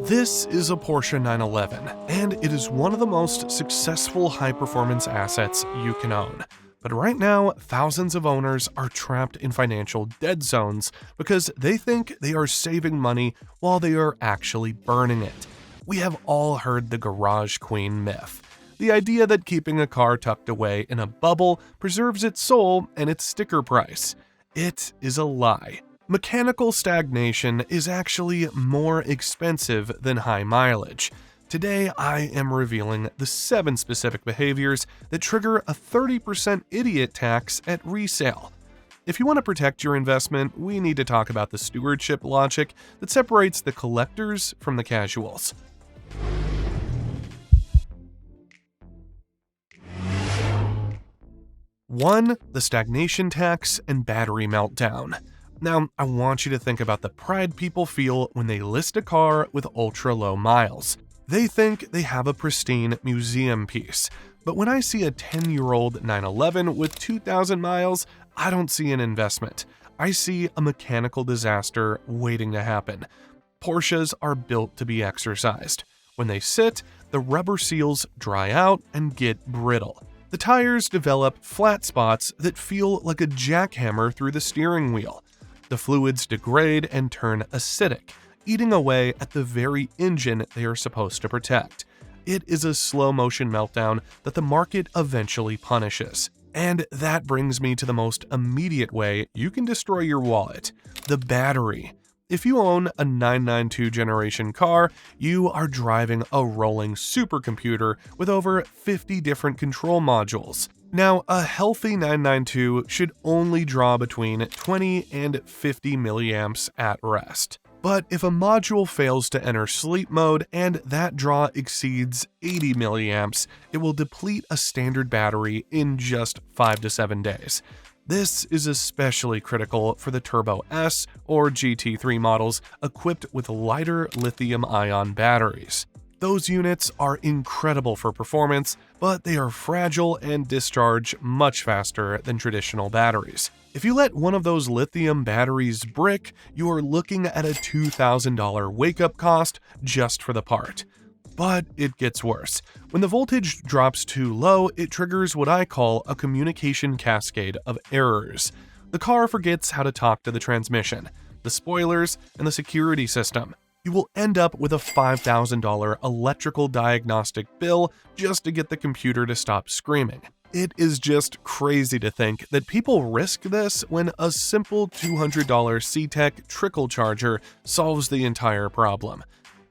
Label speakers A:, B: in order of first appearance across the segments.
A: This is a Porsche 911, and it is one of the most successful high-performance assets you can own. But right now, thousands of owners are trapped in financial dead zones because they think they are saving money while they are actually burning it. We have all heard the garage queen myth. The idea that keeping a car tucked away in a bubble preserves its soul and its sticker price. It is a lie. Mechanical stagnation is actually more expensive than high mileage. Today, I am revealing the 7 specific behaviors that trigger a 30% idiot tax at resale. If you want to protect your investment, we need to talk about the stewardship logic that separates the collectors from the casuals. One, the stagnation tax and battery meltdown. Now, I want you to think about the pride people feel when they list a car with ultra-low miles. They think they have a pristine museum piece. But when I see a 10-year-old 911 with 2,000 miles, I don't see an investment. I see a mechanical disaster waiting to happen. Porsches are built to be exercised. When they sit, the rubber seals dry out and get brittle. The tires develop flat spots that feel like a jackhammer through the steering wheel. The fluids degrade and turn acidic, eating away at the very engine they are supposed to protect. It is a slow-motion meltdown that the market eventually punishes. And that brings me to the most immediate way you can destroy your wallet: the battery. If you own a 992 generation car, you are driving a rolling supercomputer with over 50 different control modules. Now, a healthy 992 should only draw between 20 and 50 milliamps at rest. But if a module fails to enter sleep mode and that draw exceeds 80 milliamps, it will deplete a standard battery in just 5 to 7 days. This is especially critical for the Turbo S or GT3 models equipped with lighter lithium-ion batteries. Those units are incredible for performance, but they are fragile and discharge much faster than traditional batteries. If you let one of those lithium batteries brick, you are looking at a $2,000 wake-up cost just for the part. But it gets worse. When the voltage drops too low, it triggers what I call a communication cascade of errors. The car forgets how to talk to the transmission, the spoilers, and the security system. You will end up with a $5,000 electrical diagnostic bill just to get the computer to stop screaming. It is just crazy to think that people risk this when a simple $200 C-Tech trickle charger solves the entire problem.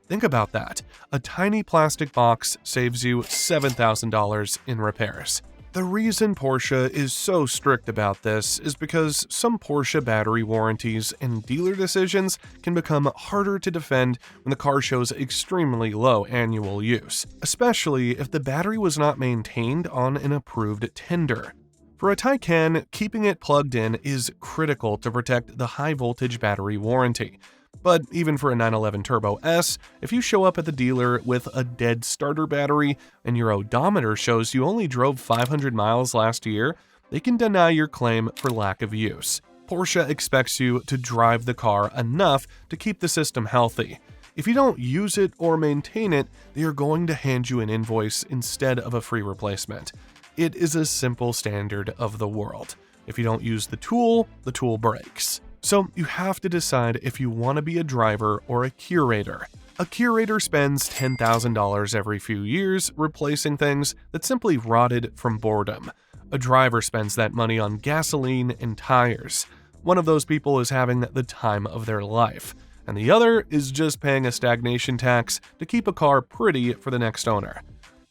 A: Think about that. A tiny plastic box saves you $7,000 in repairs. The reason Porsche is so strict about this is because some Porsche battery warranties and dealer decisions can become harder to defend when the car shows extremely low annual use, especially if the battery was not maintained on an approved tender. For a Taycan, keeping it plugged in is critical to protect the high-voltage battery warranty. But even for a 911 Turbo S, if you show up at the dealer with a dead starter battery and your odometer shows you only drove 500 miles last year, they can deny your claim for lack of use. Porsche expects you to drive the car enough to keep the system healthy. If you don't use it or maintain it, they are going to hand you an invoice instead of a free replacement. It is a simple standard of the world. If you don't use the tool breaks. So you have to decide if you want to be a driver or a curator. A curator spends $10,000 every few years replacing things that simply rotted from boredom. A driver spends that money on gasoline and tires. One of those people is having the time of their life, and the other is just paying a stagnation tax to keep a car pretty for the next owner.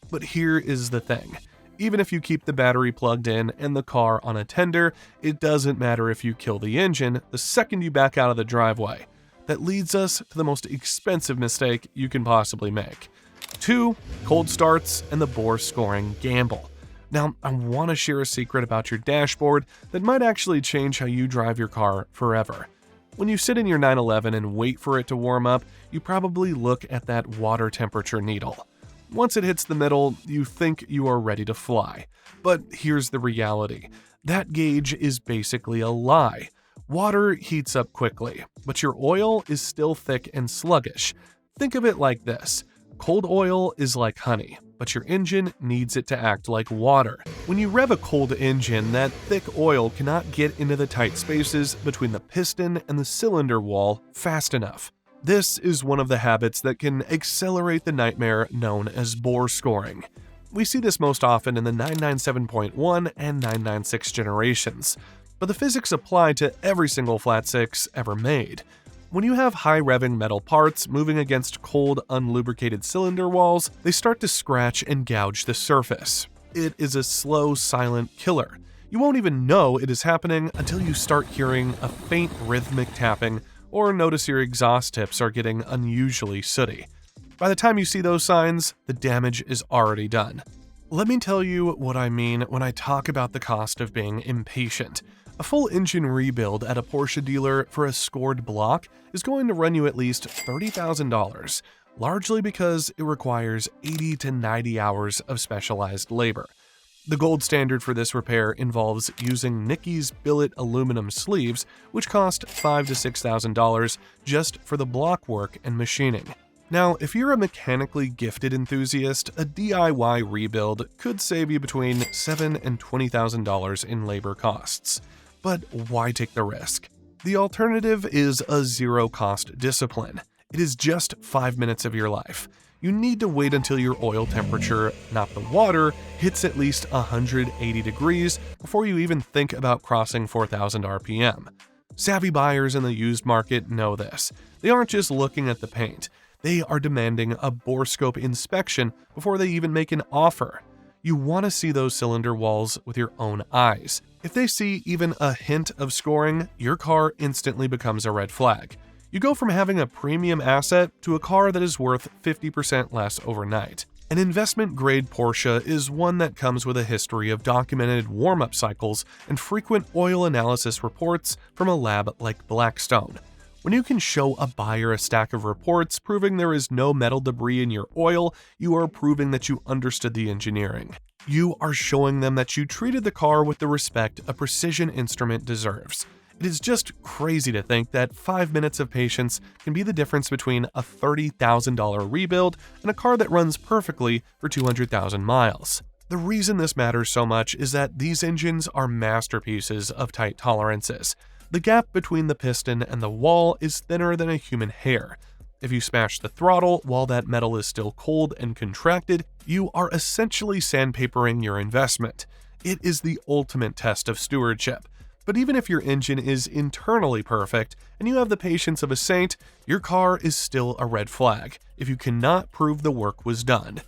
A: But here is the thing. Even if you keep the battery plugged in and the car on a tender, it doesn't matter if you kill the engine the second you back out of the driveway. That leads us to the most expensive mistake you can possibly make. 2. Cold starts and the bore scoring gamble. Now, I want to share a secret about your dashboard that might actually change how you drive your car forever. When you sit in your 911 and wait for it to warm up, you probably look at that water temperature needle. Once it hits the middle, you think you are ready to fly. But here's the reality. That gauge is basically a lie. Water heats up quickly, but your oil is still thick and sluggish. Think of it like this. Cold oil is like honey, but your engine needs it to act like water. When you rev a cold engine, that thick oil cannot get into the tight spaces between the piston and the cylinder wall fast enough. This is one of the habits that can accelerate the nightmare known as bore scoring. We see this most often in the 997.1 and 996 generations, but the physics apply to every single flat six ever made. When you have high-revving metal parts moving against cold, unlubricated cylinder walls, they start to scratch and gouge the surface. It is a slow, silent killer. You won't even know it is happening until you start hearing a faint rhythmic tapping or notice your exhaust tips are getting unusually sooty. By the time you see those signs, the damage is already done. Let me tell you what I mean when I talk about the cost of being impatient. A full engine rebuild at a Porsche dealer for a scored block is going to run you at least $30,000, largely because it requires 80 to 90 hours of specialized labor. The gold standard for this repair involves using Nicky's billet aluminum sleeves, which cost $5,000 to $6,000 just for the block work and machining. Now, if you're a mechanically gifted enthusiast, a DIY rebuild could save you between $7,000 and $20,000 in labor costs. But why take the risk? The alternative is a zero-cost discipline. It is just 5 minutes of your life. You need to wait until your oil temperature, not the water, hits at least 180 degrees before you even think about crossing 4,000 RPM. Savvy buyers in the used market know this. They aren't just looking at the paint. They are demanding a bore scope inspection before they even make an offer. You want to see those cylinder walls with your own eyes. If they see even a hint of scoring, your car instantly becomes a red flag. You go from having a premium asset to a car that is worth 50% less overnight. An investment-grade Porsche is one that comes with a history of documented warm-up cycles and frequent oil analysis reports from a lab like Blackstone. When you can show a buyer a stack of reports proving there is no metal debris in your oil, you are proving that you understood the engineering. You are showing them that you treated the car with the respect a precision instrument deserves. It is just crazy to think that 5 minutes of patience can be the difference between a $30,000 rebuild and a car that runs perfectly for 200,000 miles. The reason this matters so much is that these engines are masterpieces of tight tolerances. The gap between the piston and the wall is thinner than a human hair. If you smash the throttle while that metal is still cold and contracted, you are essentially sandpapering your investment. It is the ultimate test of stewardship. But even if your engine is internally perfect and you have the patience of a saint, your car is still a red flag if you cannot prove the work was done.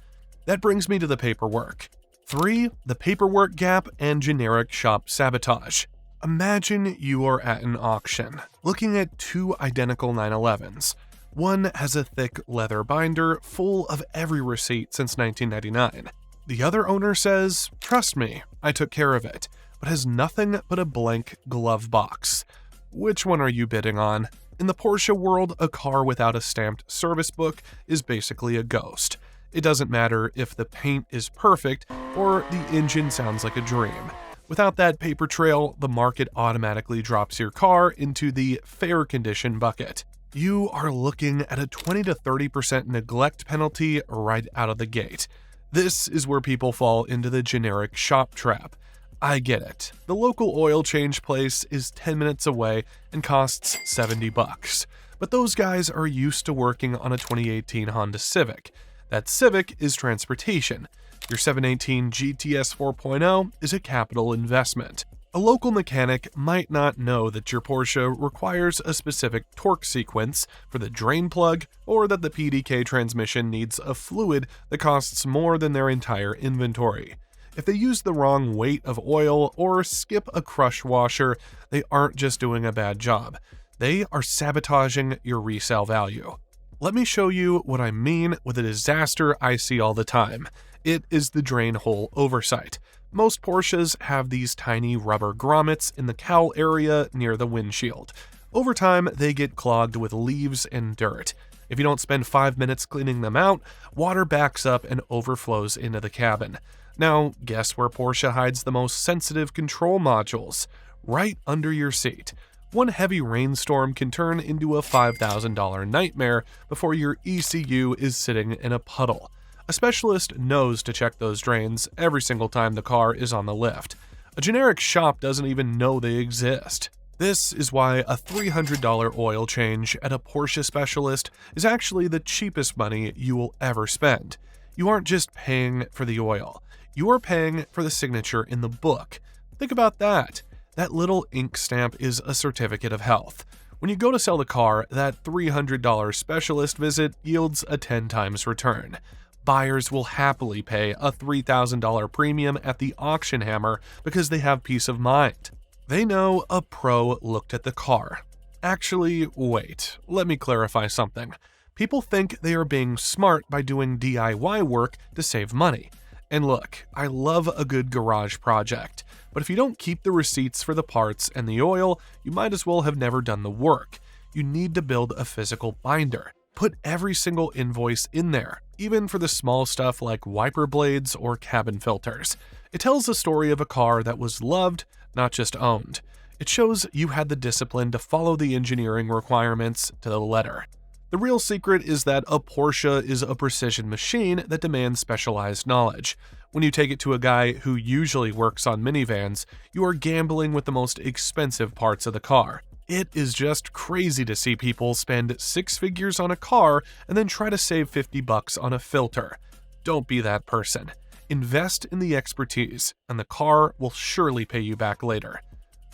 A: That brings me to the paperwork. 3. The paperwork gap and generic shop sabotage. Imagine you are at an auction, looking at two identical 911s. One has a thick leather binder full of every receipt since 1999. The other owner says, "Trust me, I took care of it," but has nothing but a blank glove box. Which one are you bidding on? In the Porsche world, a car without a stamped service book is basically a ghost. It doesn't matter if the paint is perfect or the engine sounds like a dream. Without that paper trail, the market automatically drops your car into the fair condition bucket. You are looking at a 20 to 30% neglect penalty right out of the gate. This is where people fall into the generic shop trap. I get it. The local oil change place is 10 minutes away and costs $70. But those guys are used to working on a 2018 Honda Civic. That Civic is transportation. Your 718 GTS 4.0 is a capital investment. A local mechanic might not know that your Porsche requires a specific torque sequence for the drain plug, or that the PDK transmission needs a fluid that costs more than their entire inventory. If they use the wrong weight of oil or skip a crush washer, they aren't just doing a bad job. They are sabotaging your resale value. Let me show you what I mean with a disaster I see all the time. It is the drain hole oversight. Most Porsches have these tiny rubber grommets in the cowl area near the windshield. Over time, they get clogged with leaves and dirt. If you don't spend 5 minutes cleaning them out, water backs up and overflows into the cabin. Now, guess where Porsche hides the most sensitive control modules? Right under your seat. One heavy rainstorm can turn into a $5,000 nightmare before your ECU is sitting in a puddle. A specialist knows to check those drains every single time the car is on the lift. A generic shop doesn't even know they exist. This is why a $300 oil change at a Porsche specialist is actually the cheapest money you will ever spend. You aren't just paying for the oil, you are paying for the signature in the book. Think about that. That little ink stamp is a certificate of health. When you go to sell the car, that $300 specialist visit yields a 10 times return. Buyers will happily pay a $3,000 premium at the auction hammer because they have peace of mind. They know a pro looked at the car. Actually, wait, let me clarify something. People think they are being smart by doing DIY work to save money. And look, I love a good garage project, but if you don't keep the receipts for the parts and the oil, you might as well have never done the work. You need to build a physical binder. Put every single invoice in there, even for the small stuff like wiper blades or cabin filters. It tells the story of a car that was loved, not just owned. It shows you had the discipline to follow the engineering requirements to the letter. The real secret is that a Porsche is a precision machine that demands specialized knowledge. When you take it to a guy who usually works on minivans, you are gambling with the most expensive parts of the car. It is just crazy to see people spend 6 figures on a car and then try to save $50 on a filter. Don't be that person. Invest in the expertise, and the car will surely pay you back later.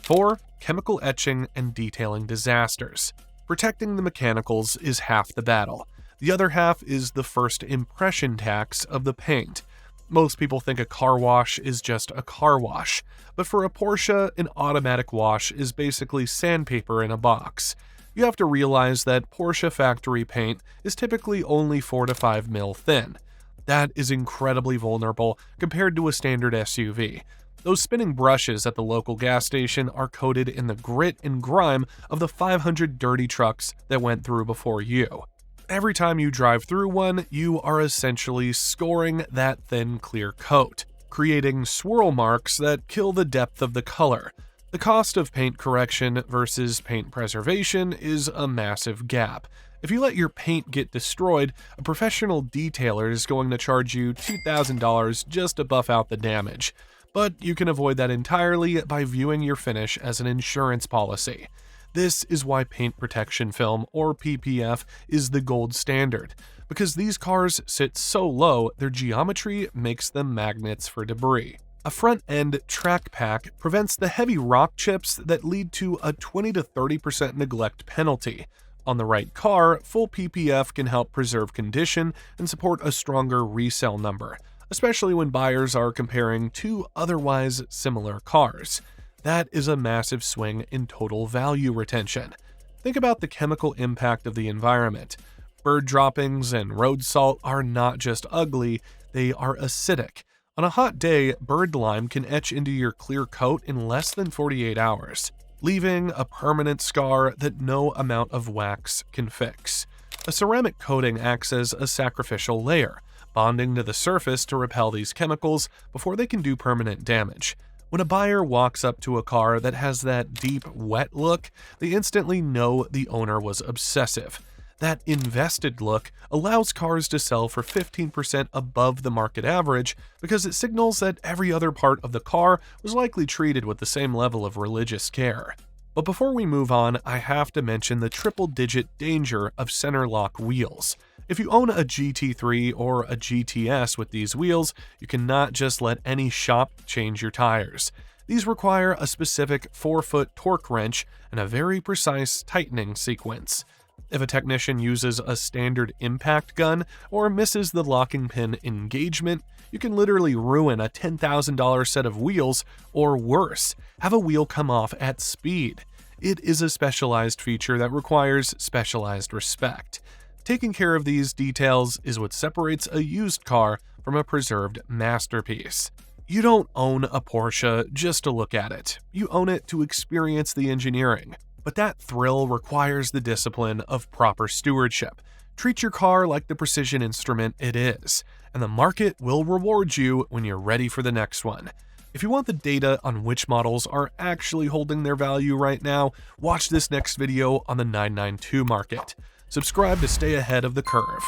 A: 4. Chemical etching and detailing disasters. Protecting the mechanicals is half the battle. The other half is the first impression tax of the paint. Most people think a car wash is just a car wash, but for a Porsche, an automatic wash is basically sandpaper in a box. You have to realize that Porsche factory paint is typically only 4 to 5 mil thin. That is incredibly vulnerable compared to a standard SUV. Those spinning brushes at the local gas station are coated in the grit and grime of the 500 dirty trucks that went through before you. Every time you drive through one, you are essentially scoring that thin, clear coat, creating swirl marks that kill the depth of the color. The cost of paint correction versus paint preservation is a massive gap. If you let your paint get destroyed, a professional detailer is going to charge you $2,000 just to buff out the damage. But you can avoid that entirely by viewing your finish as an insurance policy. This is why paint protection film, or PPF, is the gold standard. Because these cars sit so low, their geometry makes them magnets for debris. A front-end track pack prevents the heavy rock chips that lead to a 20 to 30% neglect penalty. On the right car, full PPF can help preserve condition and support a stronger resale number, especially when buyers are comparing two otherwise similar cars. That is a massive swing in total value retention. Think about the chemical impact of the environment. Bird droppings and road salt are not just ugly, they are acidic. On a hot day, bird lime can etch into your clear coat in less than 48 hours, leaving a permanent scar that no amount of wax can fix. A ceramic coating acts as a sacrificial layer, bonding to the surface to repel these chemicals before they can do permanent damage. When a buyer walks up to a car that has that deep, wet look, they instantly know the owner was obsessive. That invested look allows cars to sell for 15% above the market average because it signals that every other part of the car was likely treated with the same level of religious care. But before we move on, I have to mention the triple-digit danger of center lock wheels. If you own a GT3 or a GTS with these wheels, you cannot just let any shop change your tires. These require a specific 4-foot torque wrench and a very precise tightening sequence. If a technician uses a standard impact gun or misses the locking pin engagement, you can literally ruin a $10,000 set of wheels, or worse, have a wheel come off at speed. It is a specialized feature that requires specialized respect. Taking care of these details is what separates a used car from a preserved masterpiece. You don't own a Porsche just to look at it. You own it to experience the engineering. But that thrill requires the discipline of proper stewardship. Treat your car like the precision instrument it is, and the market will reward you when you're ready for the next one. If you want the data on which models are actually holding their value right now, watch this next video on the 992 market. Subscribe to stay ahead of the curve.